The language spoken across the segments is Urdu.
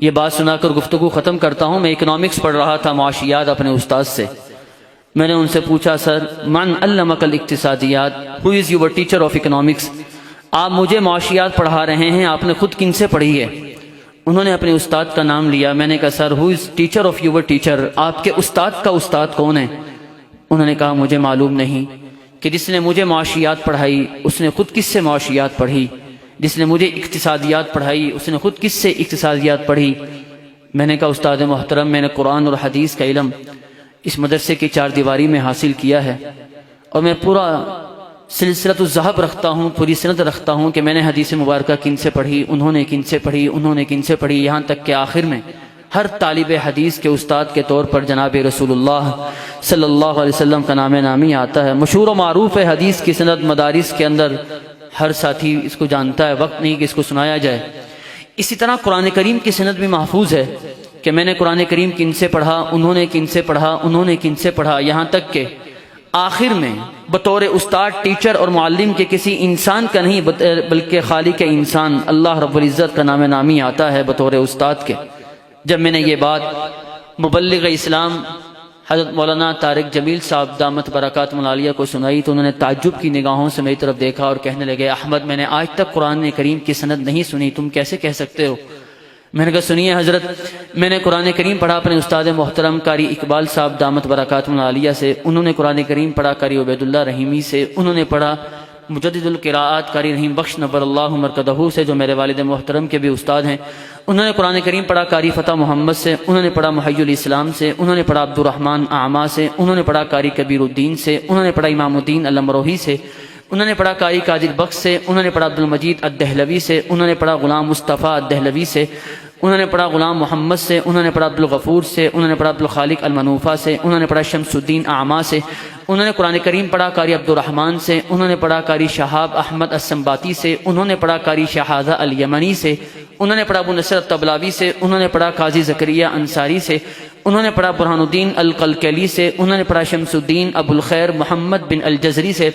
یہ بات سنا کر گفتگو ختم کرتا ہوں۔ میں اکنامکس پڑھ رہا تھا، معاشیات، اپنے استاد سے۔ میں نے ان سے پوچھا، سر من علمک الاقتصادیات، who is your teacher of economics? آپ مجھے معاشیات پڑھا رہے ہیں، آپ نے خود کن سے پڑھی ہے؟ انہوں نے اپنے استاد کا نام لیا۔ میں نے کہا سر ہو از ٹیچر آف یور ٹیچر، آپ کے استاد کا استاد کون ہے؟ انہوں نے کہا مجھے معلوم نہیں کہ جس نے مجھے معاشیات پڑھائی اس نے خود کس سے معاشیات پڑھی، جس نے مجھے اقتصادیات پڑھائی اس نے خود کس سے اقتصادیات پڑھی؟ میں نے کہا استاد محترم، میں نے قرآن اور حدیث کا علم اس مدرسے کی چار دیواری میں حاصل کیا ہے، اور میں پورا سلسلۃ الذہب رکھتا ہوں، پوری سند رکھتا ہوں کہ میں نے حدیث مبارکہ کن سے پڑھی، انہوں نے کن سے پڑھی، انہوں نے کن سے پڑھی، یہاں تک کہ آخر میں ہر طالب حدیث کے استاد کے طور پر جناب رسول اللہ صلی اللہ علیہ وسلم کا نام نامی آتا ہے۔ مشہور و معروف ہے حدیث کی سند، مدارس کے اندر ہر ساتھی اس کو جانتا ہے، وقت نہیں کہ اس کو سنایا جائے۔ اسی طرح قرآن کریم کی سند بھی محفوظ ہے کہ میں نے قرآن کریم کن سے پڑھا، انہوں نے کن سے پڑھا، انہوں نے کن سے پڑھا، یہاں تک کہ آخر میں بطور استاد، ٹیچر اور معلم کے کسی انسان کا نہیں بلکہ خالق انسان اللہ رب العزت کا نام نامی آتا ہے بطور استاد کے۔ جب میں نے یہ بات مبلغ اسلام حضرت مولانا طارق جمیل صاحب دامت برکات العالیہ کو سنائی تو انہوں نے تعجب کی نگاہوں سے میری طرف دیکھا اور کہنے لگے، احمد میں نے آج تک قرآن کریم کی سند نہیں سنی، تم کیسے کہہ سکتے ہو؟ میں نے کہا سنیے حضرت، میں نے قرآن کریم پڑھا اپنے استاد محترم قاری اقبال صاحب دامت برکات العالیہ سے، انہوں نے قرآن کریم پڑھا قاری عبید اللہ رحیمی سے، انہوں نے پڑھا مجدد القراءات قاری رحیم بخش نبر اللہ مرکدہ سے جو میرے والد محترم کے بھی استاد ہیں، انہوں نے قرآن کریم پڑھا قاری فتح محمد سے، انہوں نے پڑھا محی الاسلام سے، انہوں نے پڑھا عبد الرحمن اعمیٰ سے، انہوں نے پڑھا قاری کبیر الدین سے، انہوں نے پڑھا امام الدین الامروہی سے، انہوں نے پڑھا قاری قادر بخش سے، انہوں نے پڑھا عبد المجید الدہلوی سے، انہوں نے پڑھا غلام مصطفیٰ الدہلوی سے، انہوں نے پڑھا غلام محمد سے، انہوں نے پڑھا عبد الغفور سے، انہوں نے پڑھا عبد الخالق المنوفہ سے، انہوں نے پڑھا شمس الدین اعمیٰ سے، انہوں نے قرآن کریم پڑھا قاری عبد الرحمن سے، انہوں نے پڑھا قاری شہاب احمد السنباطی سے، انہوں نے پڑھا قاری شہازہ الیمنی سے، انہوں نے پڑھا ابو نصر الطبلاوی سے، انہوں نے پڑھا قاضی زکریا انصاری سے، انہوں نے پڑھا برہان الدین القلقلی سے، انہوں نے پڑھا شمس الدین ابو الخیر محمد بن الجزری سے،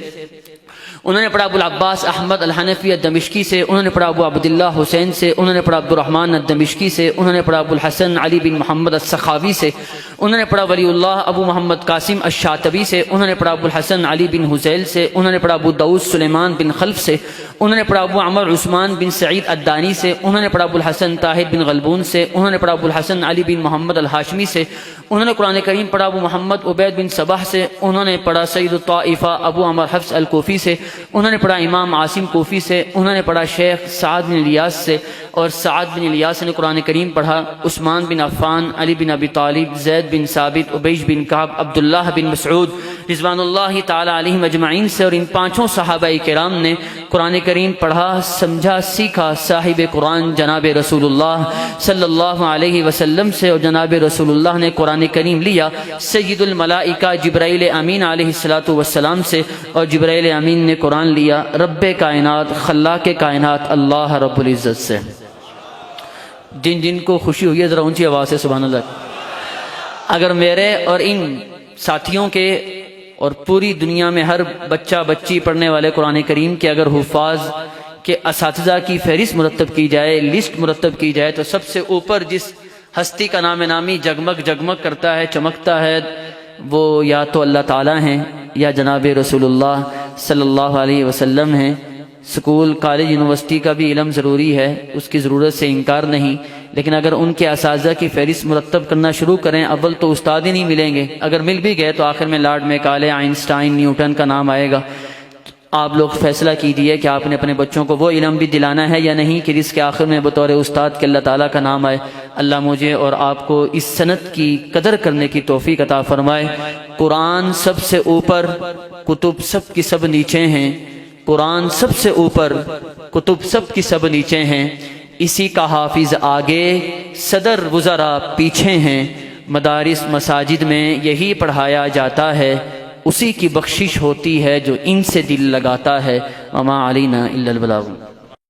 انہوں نے پڑھا ابو العباس احمد الحنفی الدمشقی سے، انہوں نے پڑھا ابو عبداللہ حسین سے، انہوں نے پڑھا عبد الرحمن الدمشقی سے، انہوں نے پڑھا ابو الحسن علی بن محمد السخاوی سے، انہوں نے پڑھا ولی اللہ ابو محمد قاسم الشاطبی سے، انہوں نے پڑھا ابو الحسن علی بن حزیل سے، انہوں نے پڑھا ابو داؤد سلیمان بن خلف سے، انہوں نے پڑھا ابو عمر عثمان بن سعید الدانی سے، انہوں نے پڑھا ابو الحسن طاہر بن غلبون سے، انہوں نے پڑھا ابو الحسن علی بن محمد الہاشمی سے، انہوں نے قرآن کریم پڑھا ابو محمد عبید بن صباح سے، انہوں نے پڑھا سید الطائفہ ابو عمر حفص الکوفی سے، انہوں نے پڑھا امام عاصم کوفی سے، انہوں نے پڑھا شیخ سعد بن الیاس سے، اور سعد بن الیاس نے قرآن کریم پڑھا عثمان بن عفان، علی بن ابی طالب، زید بن ثابت، عبیش بن کعب، عبداللہ بن مسعود رضوان اللہ تعالی علیہم اجمعین سے، اور ان پانچوں صحابہ کرام نے قرآن کریم پڑھا، سمجھا، سیکھا صاحب قرآن جناب رسول اللہ صلی اللہ علیہ وسلم سے، اور جناب رسول اللہ نے قرآن کریم لیا سید الملائکہ جبرائیل امین علیہ السلام سے، اور جبرائیل امین نے قرآن لیا رب کائنات خلاق کائنات اللہ رب العزت سے۔ جن جن کو خوشی ہوئی ہے ذرا اونچی آواز سے سبحان اللہ۔ اگر میرے اور ان ساتھیوں کے اور پوری دنیا میں ہر بچہ بچی پڑھنے والے قرآن کریم کے اگر حفاظ کے اساتذہ کی فہرست مرتب کی جائے، لسٹ مرتب کی جائے، تو سب سے اوپر جس ہستی کا نام نامی جگمگ جگمگ کرتا ہے، چمکتا ہے، وہ یا تو اللہ تعالیٰ ہیں یا جناب رسول اللہ صلی اللہ علیہ وسلم ہیں۔ سکول، کالج، یونیورسٹی کا بھی علم ضروری ہے، اس کی ضرورت سے انکار نہیں، لیکن اگر ان کے اساتذہ کی فہرست مرتب کرنا شروع کریں، اول تو استاد ہی نہیں ملیں گے، اگر مل بھی گئے تو آخر میں لارڈ میکالے، آئنسٹائن، نیوٹن کا نام آئے گا۔ آپ لوگ فیصلہ کیجئے کہ آپ نے اپنے بچوں کو وہ علم بھی دلانا ہے یا نہیں کہ جس کے آخر میں بطور استاد کے اللہ تعالیٰ کا نام آئے۔ اللہ مجھے اور آپ کو اس سنت کی قدر کرنے کی توفیق عطا فرمائے۔ قرآن سب سے اوپر، کتب سب کی سب نیچے ہیں۔ قرآن سب سے اوپر، کتب سب کی سب نیچے ہیں۔ اسی کا حافظ آگے، صدر وزراء پیچھے ہیں۔ مدارس مساجد میں یہی پڑھایا جاتا ہے، اسی کی بخشش ہوتی ہے جو ان سے دل لگاتا ہے۔ وما علینا الا البلاغ۔